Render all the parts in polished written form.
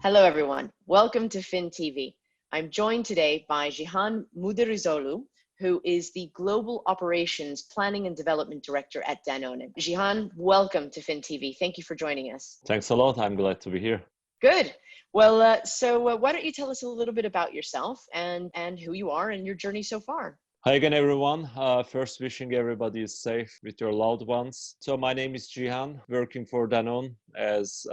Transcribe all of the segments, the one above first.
Hello, everyone. Welcome to Fin TV. I'm joined today by Cihan Muderrisoglu, who is the Global Operations Planning and Development Director at Danone. Cihan, welcome to Fin TV. Thank you for joining us. Thanks a lot. I'm glad to be here. Good. Well, so why don't you tell us a little bit about yourself and who you are and your journey so far? Hi again, everyone. First, wishing everybody is safe with your loved ones. So my name is Cihan, working for Danone as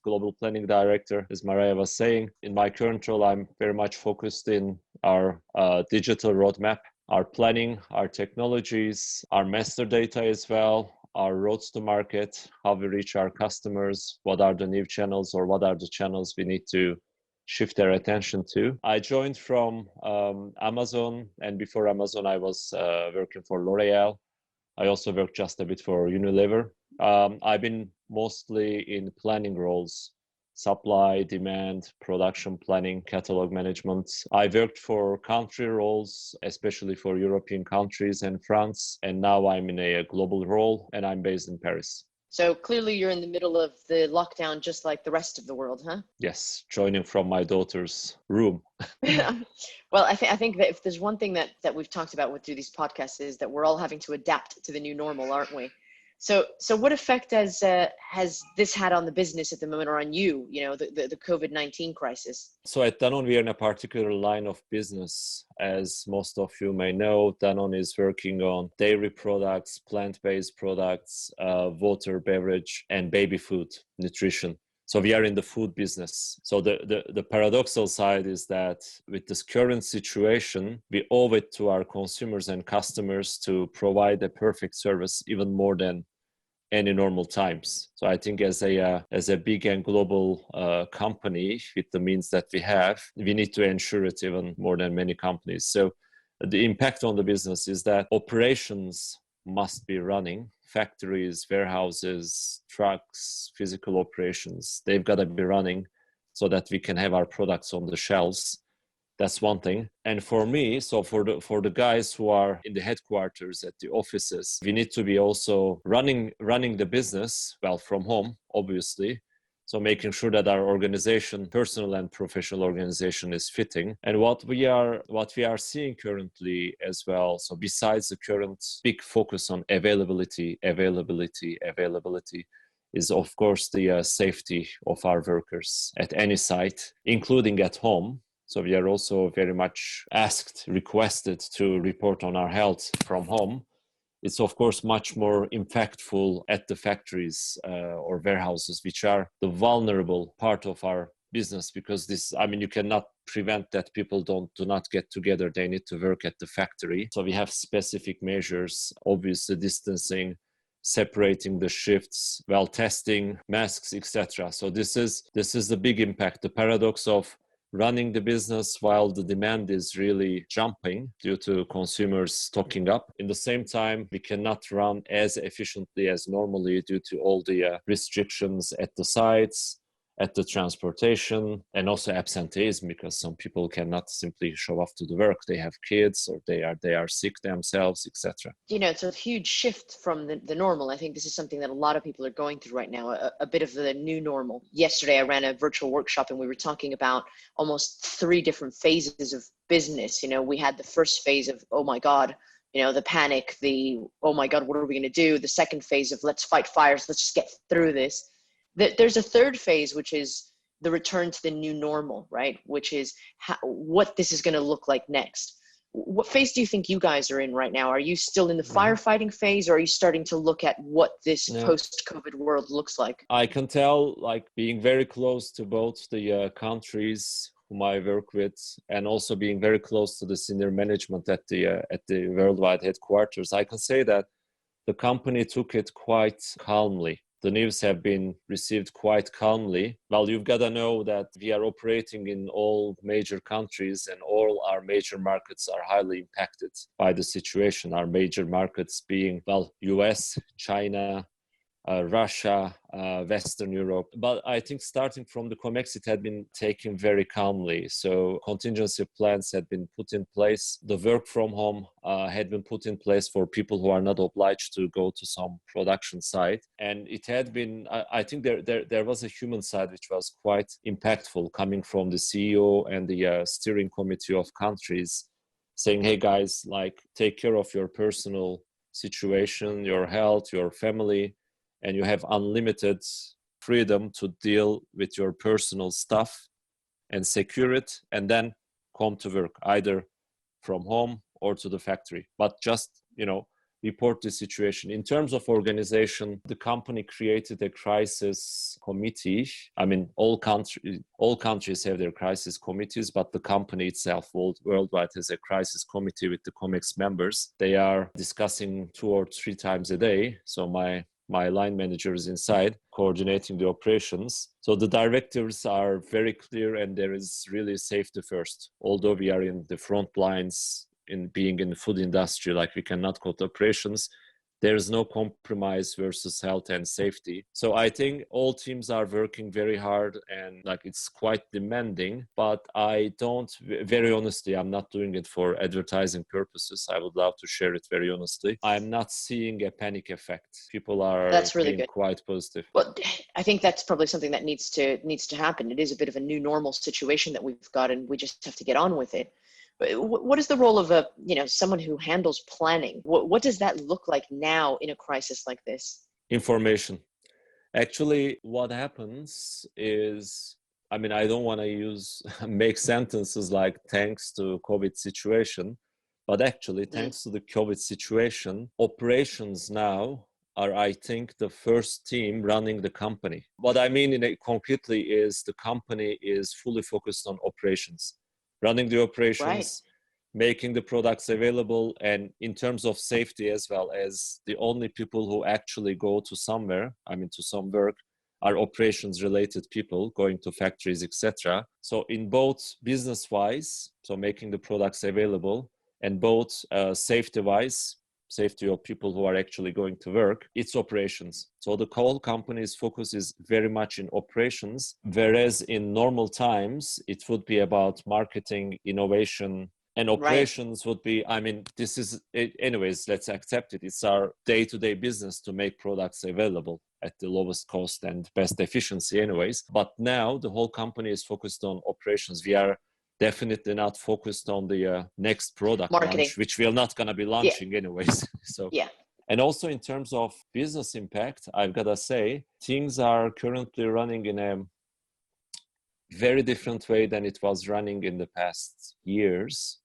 Global Planning Director, as Maria was saying. In my current role, I'm very much focused in our digital roadmap, our planning, our technologies, our master data as well, our roads to market, how we reach our customers, what are the new channels or what are the channels we need to shift their attention to. I joined from Amazon, and before Amazon, I was working for L'Oreal. I also worked just a bit for Unilever. I've been mostly in planning roles, supply, demand, production planning, catalog management. I worked for country roles, especially for European countries and France, and now I'm in a global role, and I'm based in Paris. So clearly you're in the middle of the lockdown, just like the rest of the world, huh? Yes, joining from my daughter's room. Well, I think that if there's one thing that we've talked about through these podcasts is that we're all having to adapt to the new normal, aren't we? So what effect has this had on the business at the moment, or on you? You know, the COVID-19 crisis. So at Danone, we are in a particular line of business. As most of you may know, Danone is working on dairy products, plant-based products, water, beverage, and baby food nutrition. So we are in the food business. So the paradoxal side is that with this current situation, we owe it to our consumers and customers to provide a perfect service even more than any normal times. So I think as a big and global company with the means that we have, we need to ensure it even more than many companies. So the impact on the business is that operations must be running. Factories, warehouses, trucks, physical operations, they've got to be running so that we can have our products on the shelves. That's one thing. And for me, so for the guys who are in the headquarters at the offices, we need to be also running the business, well, from home, obviously. So making sure that our organization, personal and professional organization, is fitting. And what we are seeing currently as well, so besides the current big focus on availability, is of course the safety of our workers at any site, including at home. So we are also very much requested to report on our health from home. It's of course much more impactful at the factories or warehouses, which are the vulnerable part of our business, because you cannot prevent that people do not get together. They need to work at the factory. So we have specific measures, obviously distancing, separating the shifts, testing, masks, etc. So this is the big impact. The paradox of running the business while the demand is really jumping due to consumers stocking up. In the same time, we cannot run as efficiently as normally due to all the restrictions at the sites, at the transportation, and also absenteeism, because some people cannot simply show up to the work. They have kids or they are sick themselves, etc. You know, it's a huge shift from the normal. I think this is something that a lot of people are going through right now, a bit of the new normal. Yesterday, I ran a virtual workshop and we were talking about almost 3 different phases of business. You know, we had the first phase of, oh my God, you know, the panic, oh my God, what are we going to do? The second phase of let's fight fires, let's just get through this. There's a third phase, which is the return to the new normal, right? Which is what this is going to look like next. What phase do you think you guys are in right now? Are you still in the firefighting phase, or are you starting to look at what this post-COVID world looks like? I can tell, like, being very close to both the countries whom I work with, and also being very close to the senior management at the worldwide headquarters, I can say that the company took it quite calmly. The news have been received quite calmly. Well, you've got to know that we are operating in all major countries, and all our major markets are highly impacted by the situation. Our major markets being, US, China, Russia, Western Europe. But I think starting from the COMEX, it had been taken very calmly. So contingency plans had been put in place. The work from home had been put in place for people who are not obliged to go to some production site. And it had been, I think there was a human side which was quite impactful coming from the CEO and the steering committee of countries saying, hey guys, like take care of your personal situation, your health, your family, and you have unlimited freedom to deal with your personal stuff and secure it, and then come to work either from home or to the factory. But just, report the situation. In terms of organization, the company created a crisis committee. I mean, all countries have their crisis committees, but the company itself worldwide has a crisis committee with the COMEX members. They are discussing 2 or 3 times a day. So my line manager is inside coordinating the operations. So the directives are very clear, and there is really safety first. Although we are in the front lines in being in the food industry, like we cannot cut operations, there is no compromise versus health and safety. So I think all teams are working very hard, and like it's quite demanding, but very honestly, I'm not doing it for advertising purposes. I would love to share it very honestly. I'm not seeing a panic effect. People are That's really good. Quite positive. Well, I think that's probably something that needs to happen. It is a bit of a new normal situation that we've got, and we just have to get on with it. What is the role of someone who handles planning? What does that look like now in a crisis like this? Information. Actually, what happens is, I mean, I don't want to make sentences like thanks to COVID situation, but actually thanks to the COVID situation, operations now are, I think, the first team running the company. What I mean concretely is the company is fully focused on operations. Running the operations, right, making the products available, and in terms of safety as well, as the only people who actually go to somewhere, to some work, are operations related people going to factories, etc. So in both business-wise, so making the products available, and both safety-wise, safety of people who are actually going to work, it's operations. So the whole company's focus is very much in operations, whereas in normal times, it would be about marketing, innovation, and operations, right, would be, this is, anyways, let's accept it. It's our day-to-day business to make products available at the lowest cost and best efficiency anyways. But now the whole company is focused on operations. We are definitely not focused on the next product marketing launch, which we are not going to be launching anyways. So yeah. And also in terms of business impact, I've got to say, things are currently running in a very different way than it was running in the past years.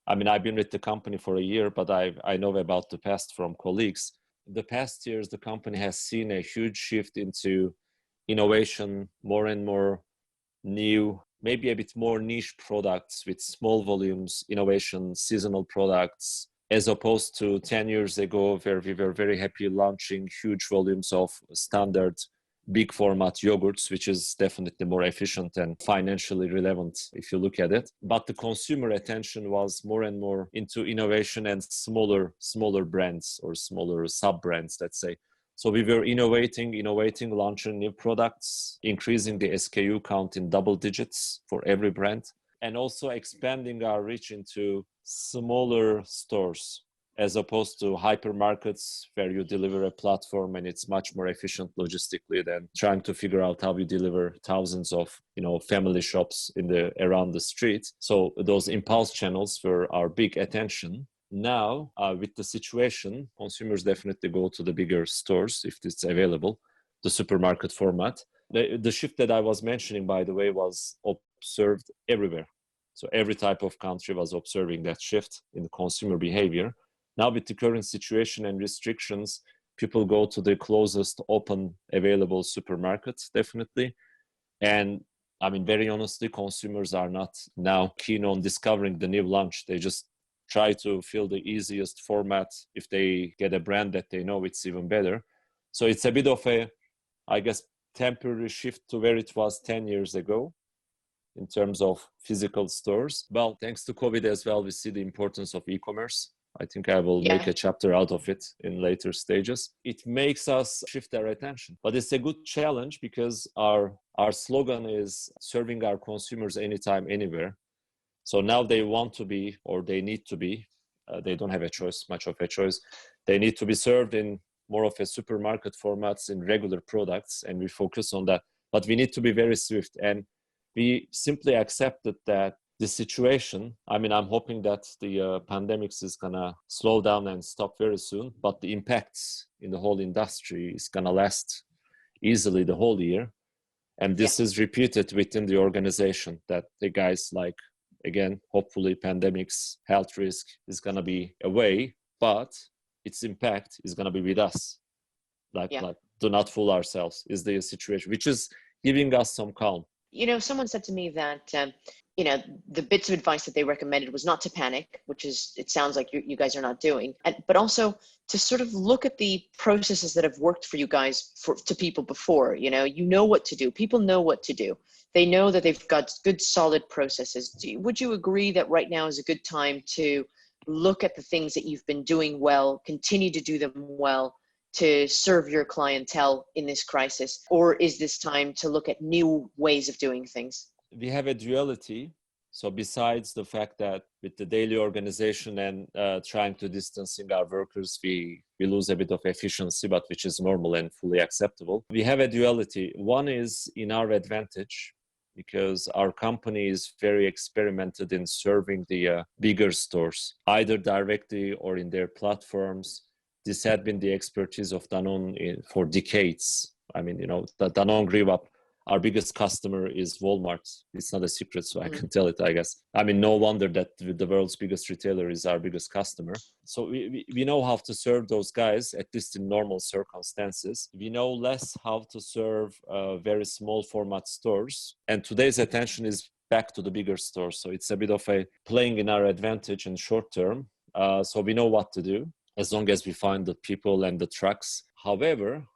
I've been with the company for a year, but I know about the past from colleagues. The past years, the company has seen a huge shift into innovation, more and more new, maybe a bit more niche products with small volumes, innovation, seasonal products, as opposed to 10 years ago, where we were very happy launching huge volumes of standard big format yogurts, which is definitely more efficient and financially relevant if you look at it. But the consumer attention was more and more into innovation and smaller brands or smaller sub-brands, let's say. So we were innovating, launching new products, increasing the SKU count in double digits for every brand, and also expanding our reach into smaller stores, as opposed to hypermarkets where you deliver a platform and it's much more efficient logistically than trying to figure out how you deliver thousands of, family shops around the street. So those impulse channels were our big attention. Now, with the situation, consumers definitely go to the bigger stores if it's available, the supermarket format. The shift that I was mentioning, by the way, was observed everywhere. So every type of country was observing that shift in the consumer behavior. Now with the current situation and restrictions, people go to the closest open available supermarkets, definitely. And very honestly, consumers are not now keen on discovering the new launch. They just try to fill the easiest format. If they get a brand that they know, it's even better. So it's a bit of a, temporary shift to where it was 10 years ago in terms of physical stores. Well, thanks to COVID as well, we see the importance of e-commerce. I think I will make Yeah. a chapter out of it in later stages. It makes us shift our attention. But it's a good challenge because our slogan is serving our consumers anytime, anywhere. So now they want to be, or they need to be, they don't have a choice, much of a choice. They need to be served in more of a supermarket formats in regular products, and we focus on that. But we need to be very swift, and we simply accepted that the situation, I mean, I'm hoping that the pandemic is gonna slow down and stop very soon, but the impacts in the whole industry is gonna last easily the whole year. And this is repeated within the organization, that the guys like, again, hopefully pandemic's health risk is gonna be away, but its impact is gonna be with us. Like do not fool ourselves is the situation, which is giving us some calm. Someone said to me that, the bits of advice that they recommended was not to panic, which is, it sounds like you guys are not doing, but also to sort of look at the processes that have worked for you guys to people before. You know what to do. People know what to do. They know that they've got good, solid processes. Would you agree that right now is a good time to look at the things that you've been doing well, continue to do them well, to serve your clientele in this crisis? Or is this time to look at new ways of doing things? We have a duality. So besides the fact that with the daily organization and trying to distancing our workers, we lose a bit of efficiency, but which is normal and fully acceptable. We have a duality. One is in our advantage because our company is very experimented in serving the bigger stores, either directly or in their platforms. This had been the expertise of Danone for decades. I mean, the Danone grew up. Our biggest customer is Walmart. It's not a secret, so I can tell it, I guess. I mean, no wonder that the world's biggest retailer is our biggest customer. So we know how to serve those guys, at least in normal circumstances. We know less how to serve very small format stores. And today's attention is back to the bigger stores. So it's a bit of a playing in our advantage in short term. So we know what to do as long as we find the people and the trucks. However,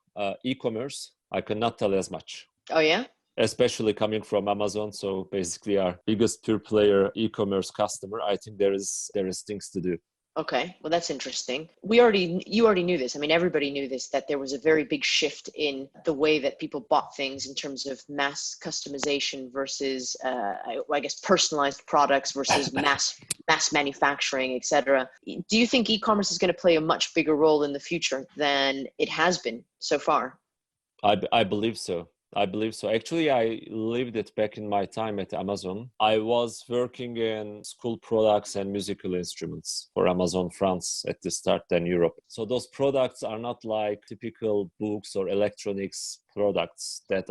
e-commerce, I cannot tell as much. Oh, yeah? Especially coming from Amazon. So basically our biggest pure player e-commerce customer, I think there is things to do. Okay, well, that's interesting. You already knew this. I mean, everybody knew this, that there was a very big shift in the way that people bought things in terms of mass customization versus, I guess, personalized products versus mass manufacturing, etc. Do you think e-commerce is going to play a much bigger role in the future than it has been so far? I believe so. Actually, I lived it back in my time at Amazon. I was working in school products and musical instruments for Amazon France at the start, then Europe. So those products are not like typical books or electronics products that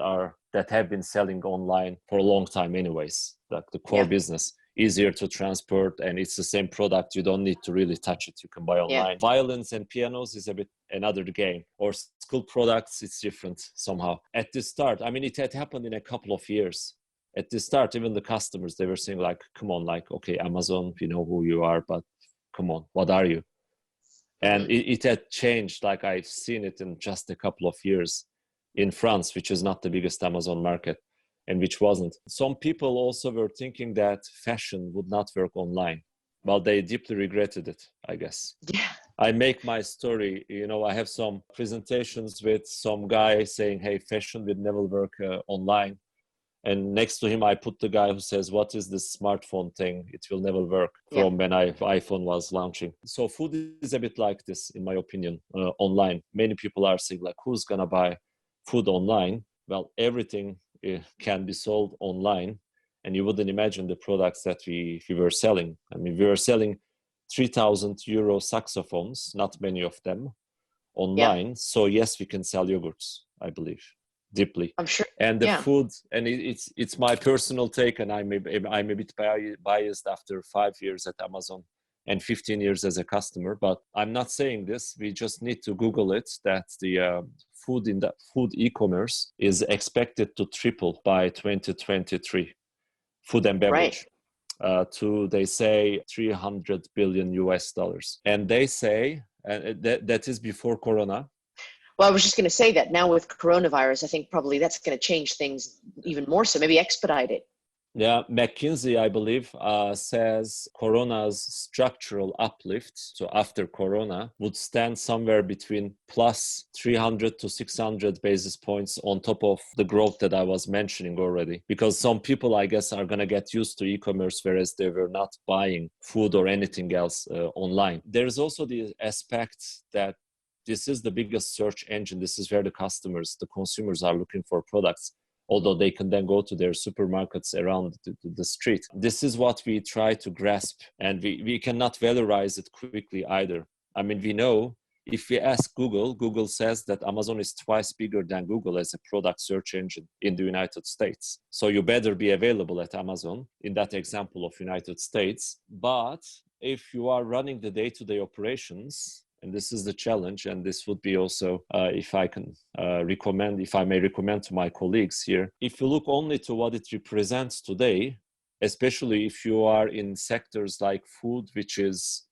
have been selling online for a long time anyways, like the core business. Easier to transport, and it's the same product. You don't need to really touch it. You can buy online. Violins and pianos is a bit another game, or school products, it's different somehow. At the start, I mean, it had happened in a couple of years. At the start, even the customers, they were saying like, come on, like, okay, Amazon, we know who you are, but come on, what are you? And it had changed. Like I've seen it in just a couple of years in France, which is not the biggest Amazon market, and which wasn't. Some people also were thinking that fashion would not work online. Well, they deeply regretted it, I guess. Yeah. I make my story, I have some presentations with some guy saying, hey, fashion will never work online. And next to him, I put the guy who says, what is this smartphone thing? It will never work, from when iPhone was launching. So food is a bit like this, in my opinion, online. Many people are saying, like, who's going to buy food online? Well, everything can be sold online, and you wouldn't imagine the products that we were selling. I mean, we were selling 3,000 euro saxophones, not many of them, online. So yes, we can sell yogurts, I believe, deeply. I'm sure. And the food, and it's my personal take, and I'm a bit biased after 5 years at Amazon and 15 years as a customer, but I'm not saying this. We just need to Google it, that the food e-commerce is expected to triple by 2023. Food and beverage. To, they say, $300 billion US. And they say, that is before Corona. Well, I was just going to say that now with coronavirus, I think probably that's going to change things even more so, maybe expedite it. Yeah, McKinsey, I believe, says Corona's structural uplift, so after Corona, would stand somewhere between plus 300 to 600 basis points on top of the growth that I was mentioning already. Because some people, I guess, are going to get used to e-commerce, whereas they were not buying food or anything else online. There is also the aspect that this is the biggest search engine. This is where the consumers are looking for products, although they can then go to their supermarkets around the street. This is what we try to grasp, and we cannot valorize it quickly either. I mean, we know if we ask Google says that Amazon is twice bigger than Google as a product search engine in the United States. So you better be available at Amazon in that example of United States. But if you are running the day-to-day operations, and this is the challenge, and this would be also, if I may recommend to my colleagues here, if you look only to what it represents today, especially if you are in sectors like food, which is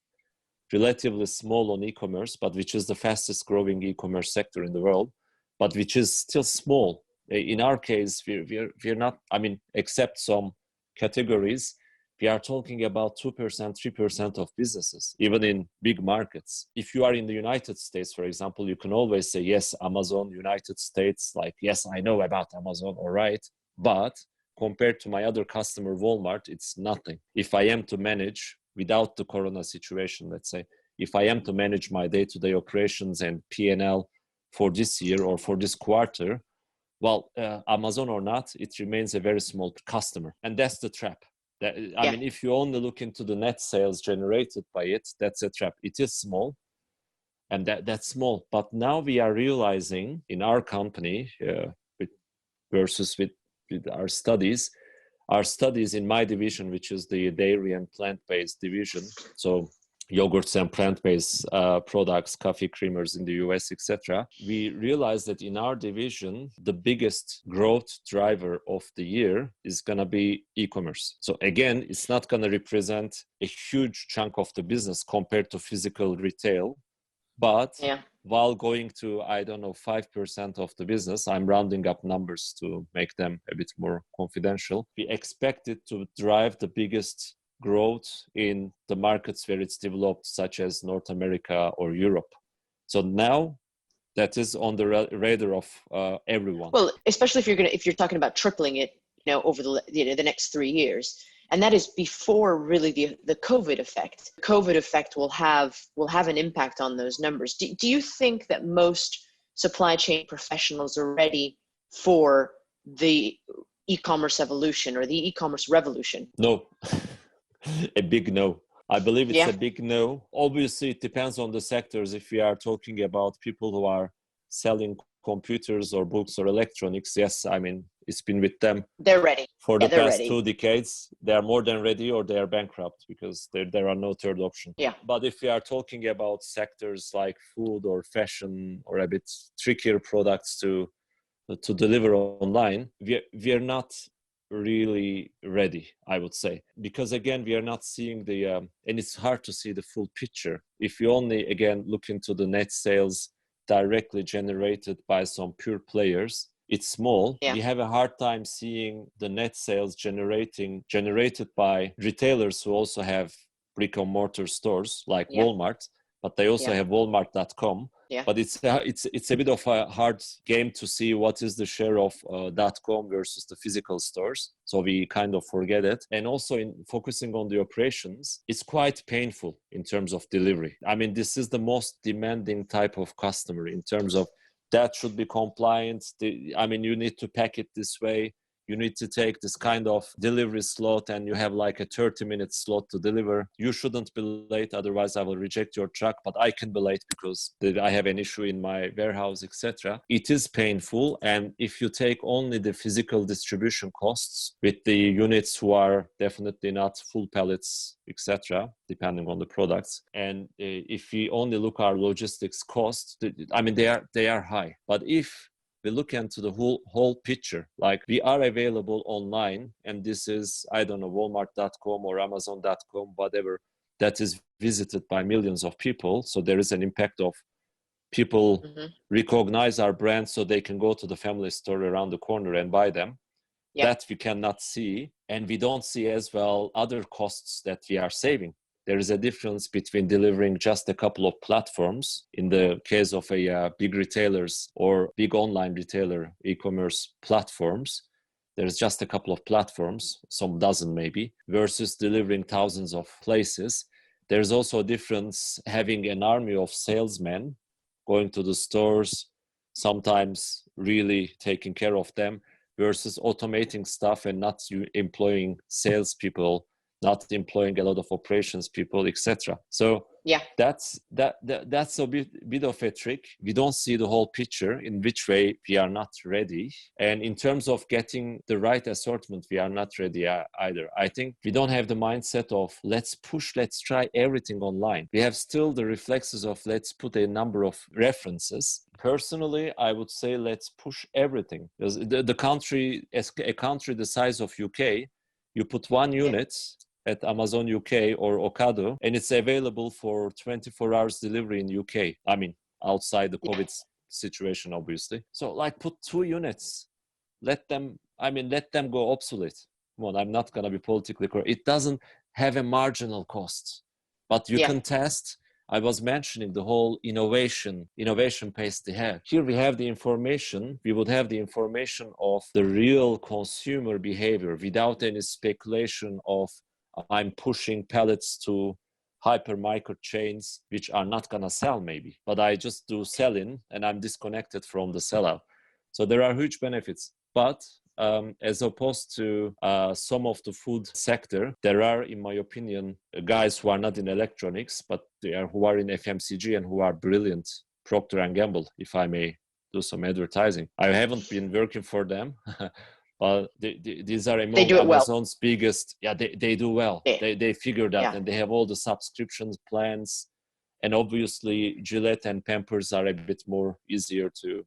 relatively small on e-commerce, but which is the fastest growing e-commerce sector in the world, but which is still small. In our case, we're not, I mean, except some categories, we are talking about 2%, 3% of businesses, even in big markets. If you are in the United States, for example, you can always say, yes, Amazon, United States, like, yes, I know about Amazon, all right. But compared to my other customer, Walmart, it's nothing. If I am to manage, without the Corona situation, let's say, if I am to manage my day-to-day operations and P&L for this year or for this quarter, well, Amazon or not, it remains a very small customer. And that's the trap. I mean, if you only look into the net sales generated by it, that's a trap. It is small, and that's small. But now we are realizing in our company, with our studies in my division, which is the dairy and plant-based division, so yogurts and plant-based products, coffee creamers in the US, etc. We realized that in our division, the biggest growth driver of the year is going to be e-commerce. So again, it's not going to represent a huge chunk of the business compared to physical retail, but while going to, 5% of the business, I'm rounding up numbers to make them a bit more confidential. We expect it to drive the biggest growth in the markets where it's developed, such as North America or Europe. So now that is on the radar of everyone. Well, especially if you're talking about tripling it, over the next 3 years, and that is before really the COVID effect. The COVID effect will have an impact on those numbers. Do you think that most supply chain professionals are ready for the e-commerce evolution or the e-commerce revolution? No. A big no. I believe it's a big no. Obviously, it depends on the sectors. If we are talking about people who are selling computers or books or electronics, yes, I mean, it's been with them. They're ready. For the past 2 decades, they are more than ready, or they are bankrupt because there are no third option. Yeah. But if we are talking about sectors like food or fashion or a bit trickier products to deliver online, we are not really ready, I would say, because again, we are not seeing and it's hard to see the full picture. If you only, again, look into the net sales directly generated by some pure players, it's small. We have a hard time seeing the net sales generated by retailers who also have brick and mortar stores like Walmart, but they also have Walmart.com. But it's a bit of a hard game to see what is the share of .com versus the physical stores. So we kind of forget it. And also in focusing on the operations, it's quite painful in terms of delivery. I mean, this is the most demanding type of customer in terms of that should be compliant. I mean, you need to pack it this way. You need to take this kind of delivery slot and you have like a 30-minute slot to deliver. You shouldn't be late, otherwise I will reject your truck, but I can be late because I have an issue in my warehouse, etc. It is painful. And if you take only the physical distribution costs with the units who are definitely not full pallets, etc., depending on the products, and if we only look our logistics costs, I mean, they are high. But if we look into the whole picture, like we are available online, and this is, Walmart.com or Amazon.com, whatever, that is visited by millions of people. So there is an impact of people recognize our brand so they can go to the family store around the corner and buy them. Yeah. That we cannot see, and we don't see as well other costs that we are saving. There is a difference between delivering just a couple of platforms in the case of a big retailers or big online retailer e-commerce platforms. There's just a couple of platforms, some dozen maybe, versus delivering thousands of places. There's also a difference having an army of salesmen going to the stores, sometimes really taking care of them, versus automating stuff and not employing salespeople, not employing a lot of operations people, etc. So Yeah. that's a bit of a trick. We don't see the whole picture, in which way we are not ready. And in terms of getting the right assortment, we are not ready either. I think we don't have the mindset of let's try everything online. We have still the reflexes of let's put a number of references. Personally, I would say let's push everything. Because a country the size of UK, you put one unit at Amazon UK or Ocado, and it's available for 24 hours delivery in UK. I mean, outside the COVID situation, obviously. So like put 2 units, let them go obsolete. Come on, I'm not going to be politically correct. It doesn't have a marginal cost, but you can test. I was mentioning the whole innovation pace they have. Here we have the information. We would have the information of the real consumer behavior without any speculation of I'm pushing pallets to hypermarket chains which are not going to sell maybe, but I just do sell-in and I'm disconnected from the sellout. So there are huge benefits. But as opposed to some of the food sector, there are, in my opinion, guys who are not in electronics, but who are in FMCG and who are brilliant. Procter & Gamble, if I may do some advertising. I haven't been working for them, but these are among Amazon's biggest. Yeah, they do well. Yeah. They figured out, and they have all the subscriptions plans. And obviously, Gillette and Pampers are a bit more easier to,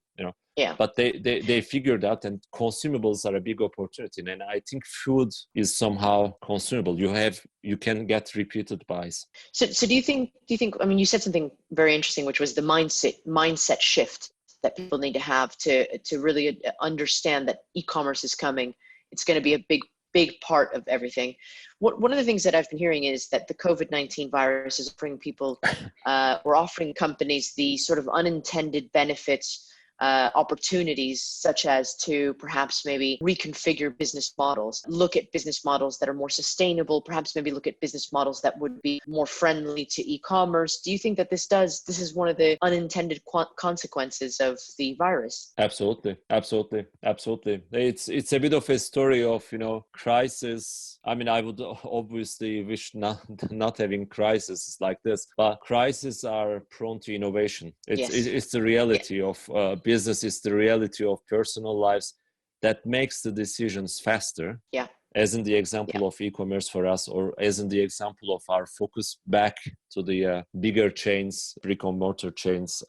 but they figured out, and consumables are a big opportunity. And I think food is somehow consumable. You can get repeated buys. So do you think, I mean, you said something very interesting, which was the mindset shift that people need to have to really understand that e-commerce is coming. It's going to be a big part of everything. One of the things that I've been hearing is that the COVID-19 virus is offering people, or offering companies the sort of unintended benefits, opportunities, such as to perhaps maybe reconfigure business models, look at business models that are more sustainable, perhaps maybe look at business models that would be more friendly to e-commerce. Do you think that this is one of the unintended consequences of the virus? Absolutely. It's a bit of a story of, crisis. I mean, I would obviously wish not having crises like this, but crises are prone to innovation. It's the reality of business, is the reality of personal lives that makes the decisions faster. Yeah. As in the example of e-commerce for us, or as in the example of our focus back to the bigger chains, brick and mortar chains,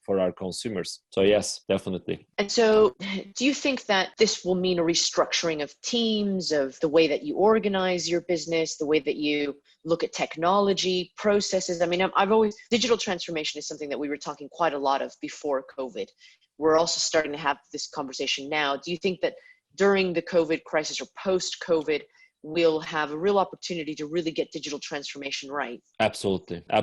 for our consumers. So yes, definitely. And so do you think that this will mean a restructuring of teams, of the way that you organize your business, the way that you look at technology, processes? I mean, digital transformation is something that we were talking quite a lot of before COVID. We're also starting to have this conversation now. Do you think that during the COVID crisis or post-COVID, we'll have a real opportunity to really get digital transformation right? Absolutely. I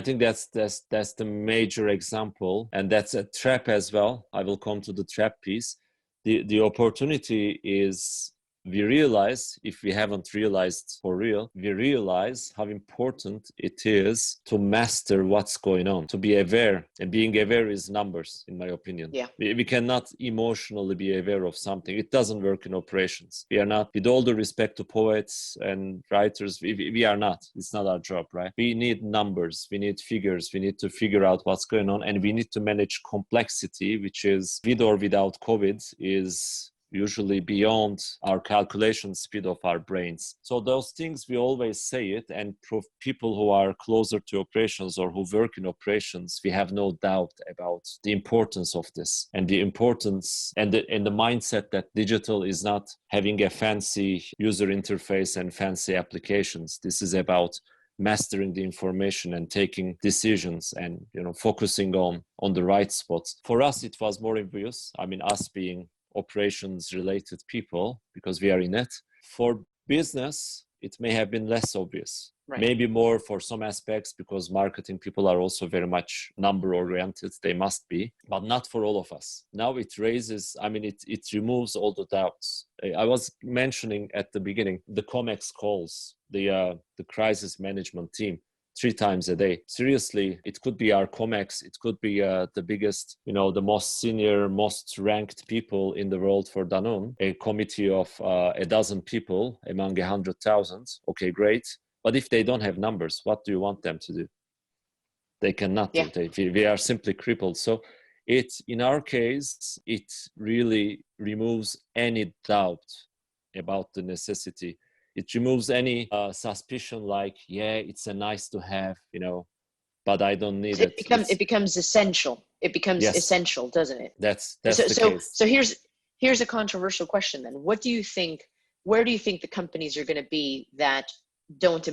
think that's the major example, and that's a trap as well. I will come to the trap piece. The opportunity is, we realize, if we haven't realized for real, we realize how important it is to master what's going on, to be aware. And being aware is numbers, in my opinion. Yeah. We cannot emotionally be aware of something. It doesn't work in operations. We are not, with all the respect to poets and writers, we are not. It's not our job, right? We need numbers. We need figures. We need to figure out what's going on. And we need to manage complexity, which is, with or without COVID, is usually beyond our calculation speed of our brains. So those things, we always say it, and people who are closer to operations or who work in operations, we have no doubt about the importance of this, and the importance and the mindset that digital is not having a fancy user interface and fancy applications. This is about mastering the information and taking decisions and focusing on the right spots. For us, it was more obvious. I mean, us being operations related people because we are in it. For business, it may have been less obvious. Right. Maybe more for some aspects because marketing people are also very much number oriented. They must be, but not for all of us. Now it raises, it removes all the doubts. I was mentioning at the beginning, the COMEX calls, the crisis management team 3 times a day. Seriously, it could be our COMEX, it could be the biggest, the most senior, most ranked people in the world for Danone, a committee of a dozen people among 100,000. Okay, great. But if they don't have numbers, what do you want them to do? They cannot do it. We are simply crippled. So in our case, it really removes any doubt about the necessity. It removes any suspicion like, it's a nice to have, but I don't need it. It becomes essential. It becomes essential, doesn't it? That's the case. So here's a controversial question then. Where do you think the companies are going to be that don't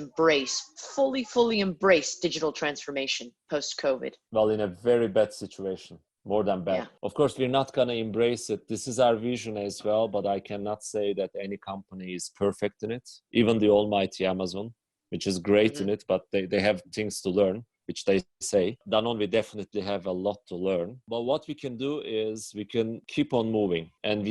fully embrace digital transformation post-COVID? Well, in a very bad situation. More than bad. Of course, we're not going to embrace it. This is our vision as well, but I cannot say that any company is perfect in it. Even the almighty Amazon, which is great in it, but they have things to learn, which they say. Danone, we definitely have a lot to learn. But what we can do is we can keep on moving. And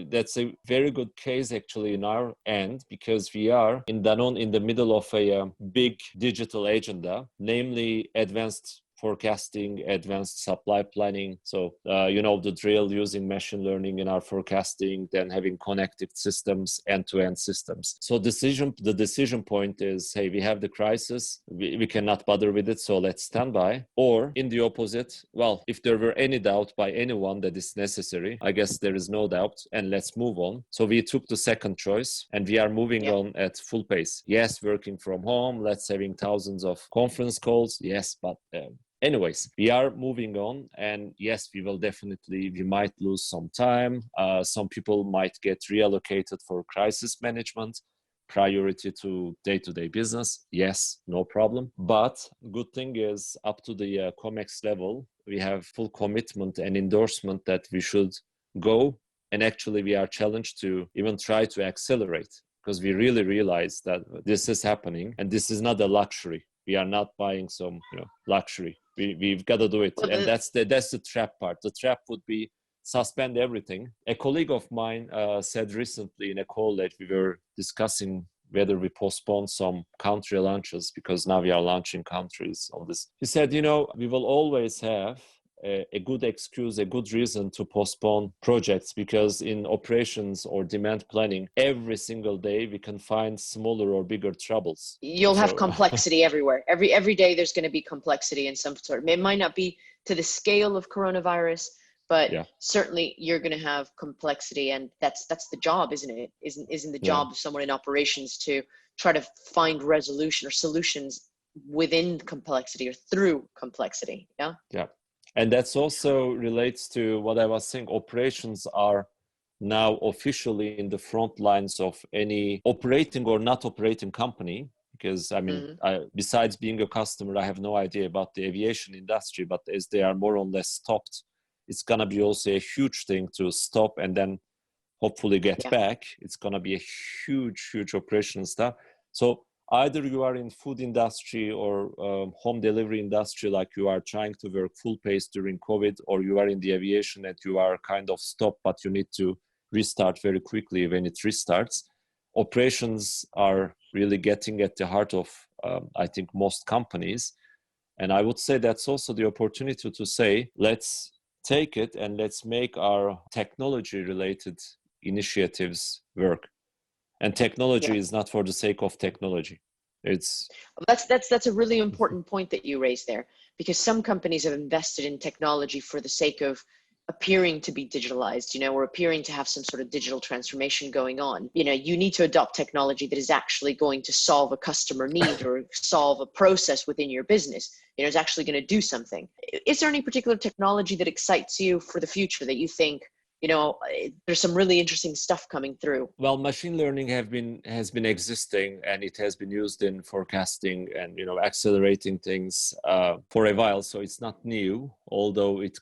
that's a very good case actually in our end, because we are in Danone in the middle of a big digital agenda, namely advanced forecasting, advanced supply planning. So, the drill, using machine learning in our forecasting, then having connected systems, end-to-end systems. So the decision point is, hey, we have the crisis, we cannot bother with it, so let's stand by. Or in the opposite, well, if there were any doubt by anyone that is necessary, I guess there is no doubt, and let's move on. So we took the second choice, and we are moving on at full pace. Yes, working from home, let's having thousands of conference calls. Yes, but anyways, we are moving on, and yes, we might lose some time. Some people might get reallocated for crisis management, priority to day-to-day business. Yes, no problem. But good thing is, up to the COMEX level, we have full commitment and endorsement that we should go. And actually, we are challenged to even try to accelerate, because we really realize that this is happening, and this is not a luxury. We are not buying some luxury. We've got to do it. And that's the trap part. The trap would be suspend everything. A colleague of mine said recently in a call that we were discussing whether we postpone some country launches, because now we are launching countries on this. He said, we will always have a good excuse, a good reason to postpone projects, because in operations or demand planning, every single day we can find smaller or bigger troubles. You'll have complexity everywhere. Every day there's going to be complexity in some sort. It might not be to the scale of coronavirus, but certainly you're going to have complexity, and that's the job, isn't it? Isn't the job of someone in operations to try to find resolution or solutions within complexity or through complexity? Yeah. And that's also relates to what I was saying. Operations are now officially in the front lines of any operating or not operating company, because besides being a customer, I have no idea about the aviation industry, but as they are more or less stopped, it's going to be also a huge thing to stop and then hopefully get back. It's going to be a huge operational stuff. So either you are in food industry or home delivery industry, like you are trying to work full pace during COVID, or you are in the aviation and you are kind of stopped, but you need to restart very quickly when it restarts. Operations are really getting at the heart of, I think, most companies. And I would say that's also the opportunity to say, let's take it and let's make our technology-related initiatives work. And technology is not for the sake of technology. That's a really important point that you raised there, because some companies have invested in technology for the sake of appearing to be digitalized, or appearing to have some sort of digital transformation going on. You need to adopt technology that is actually going to solve a customer need or solve a process within your business. It's actually going to do something. Is there any particular technology that excites you for the future that you think there's some really interesting stuff coming through. Well, machine learning has been existing, and it has been used in forecasting and accelerating things for a while. So it's not new, although it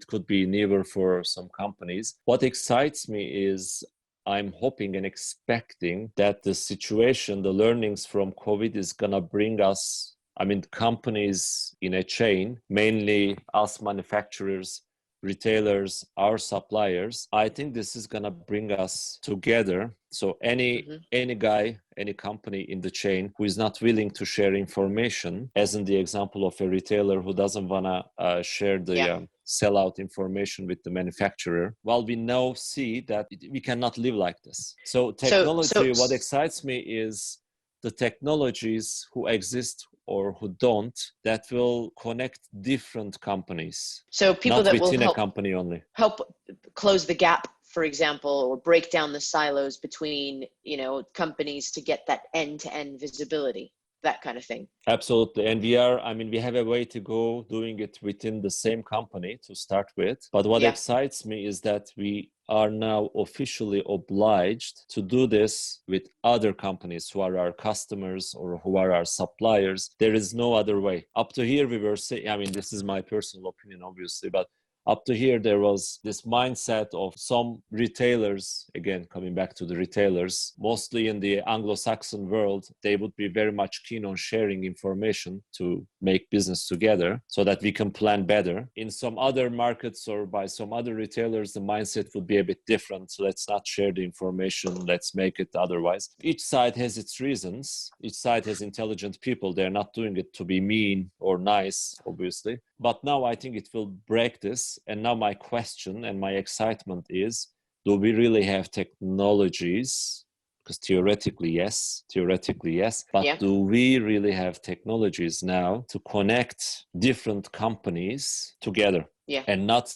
could be newer for some companies. What excites me is I'm hoping and expecting that the situation, the learnings from COVID, is gonna bring us, companies in a chain, mainly us manufacturers, retailers, our suppliers. I think this is gonna bring us together. So any guy, any company in the chain who is not willing to share information, as in the example of a retailer who doesn't wanna share the sell out information with the manufacturer, well, we now see that we cannot live like this. So technology, what excites me is the technologies who exist or who don't, that will connect different companies. So people not that within will a company only. help close the gap, for example, or break down the silos between, companies to get that end-to-end visibility, that kind of thing. Absolutely. And we have a way to go doing it within the same company to start with. But what excites me is that we are now officially obliged to do this with other companies who are our customers or who are our suppliers. There is no other way. Up to here, we were saying, this is my personal opinion, obviously, but up to here, there was this mindset of some retailers, again, coming back to the retailers, mostly in the Anglo-Saxon world, they would be very much keen on sharing information to make business together so that we can plan better. In some other markets or by some other retailers, the mindset would be a bit different. So let's not share the information, let's make it otherwise. Each side has its reasons. Each side has intelligent people. They're not doing it to be mean or nice, obviously. But now I think it will break this. And now my question and my excitement is, do we really have technologies? Because theoretically, yes. But do we really have technologies now to connect different companies together? And not,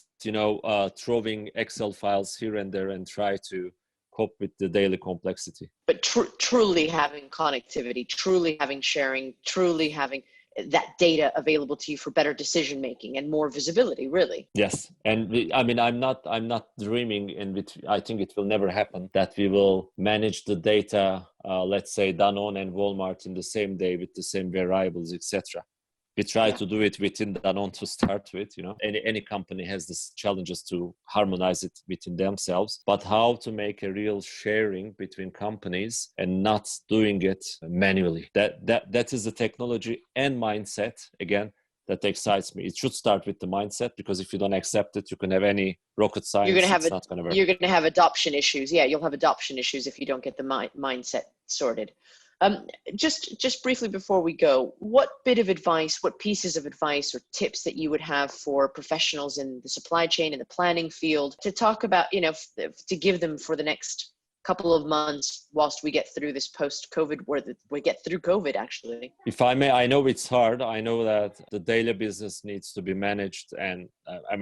throwing Excel files here and there and try to cope with the daily complexity. But truly having connectivity, truly having sharing, truly having that data available to you for better decision making and more visibility, really. Yes. And I'm not dreaming, and I think it will never happen, that we will manage the data, let's say Danone and Walmart in the same day with the same variables, etc. We try to do it within Danone to start with. Any company has this challenges to harmonize it within themselves, but how to make a real sharing between companies and not doing it manually. That is the technology and mindset, again, that excites me. It should start with the mindset, because if you don't accept it, you can have any rocket science. It's not going to work. You're going to have adoption issues. Yeah, you'll have adoption issues if you don't get the mindset sorted. Just briefly before we go, what pieces of advice or tips that you would have for professionals in the supply chain and the planning field to talk about, to give them for the next couple of months whilst we get through this post-COVID, we get through COVID, actually? If I may, I know it's hard. I know that the daily business needs to be managed, and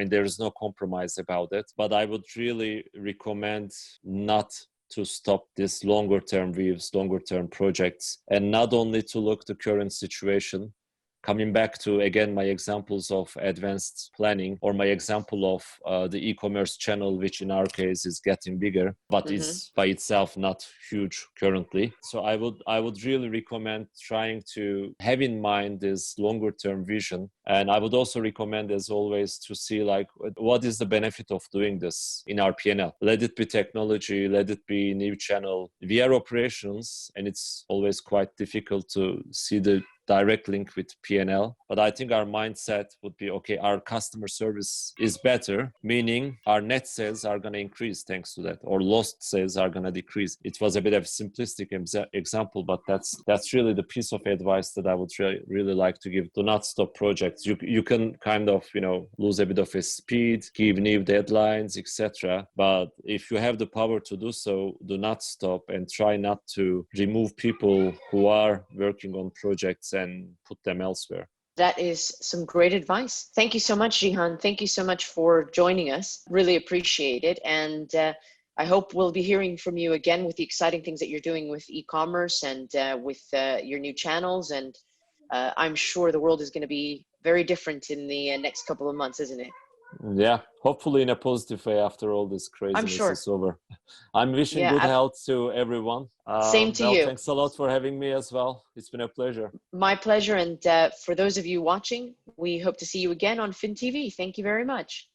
there is no compromise about it, but I would really recommend not to stop this longer term views, longer term projects, and not only to look the current situation. Coming back to, again, my examples of advanced planning, or my example of the e-commerce channel, which in our case is getting bigger, but is by itself not huge currently. So I would really recommend trying to have in mind this longer term vision. And I would also recommend, as always, to see what is the benefit of doing this in our P&L. Let it be technology, let it be new channel. We are operations, and it's always quite difficult to see the direct link with P&L, but I think our mindset would be, okay, our customer service is better, meaning our net sales are going to increase thanks to that, or lost sales are going to decrease. It was a bit of a simplistic example, but that's really the piece of advice that I would really like to give. Do not stop projects. You can kind of, lose a bit of a speed, give new deadlines, etc. But if you have the power to do so, do not stop, and try not to remove people who are working on projects and put them elsewhere. That is some great advice. Thank you so much, Cihan. Thank you so much for joining us. Really appreciate it. And I hope we'll be hearing from you again with the exciting things that you're doing with e-commerce and with your new channels. And I'm sure the world is going to be very different in the next couple of months, isn't it? Yeah, hopefully in a positive way after all this I'm craziness sure. is over. I'm wishing Yeah, good health to everyone. same to Well, you. thanks a lot for having me as well. It's been a pleasure. My pleasure. And for those of you watching, we hope to see you again on FinTV. Thank you very much.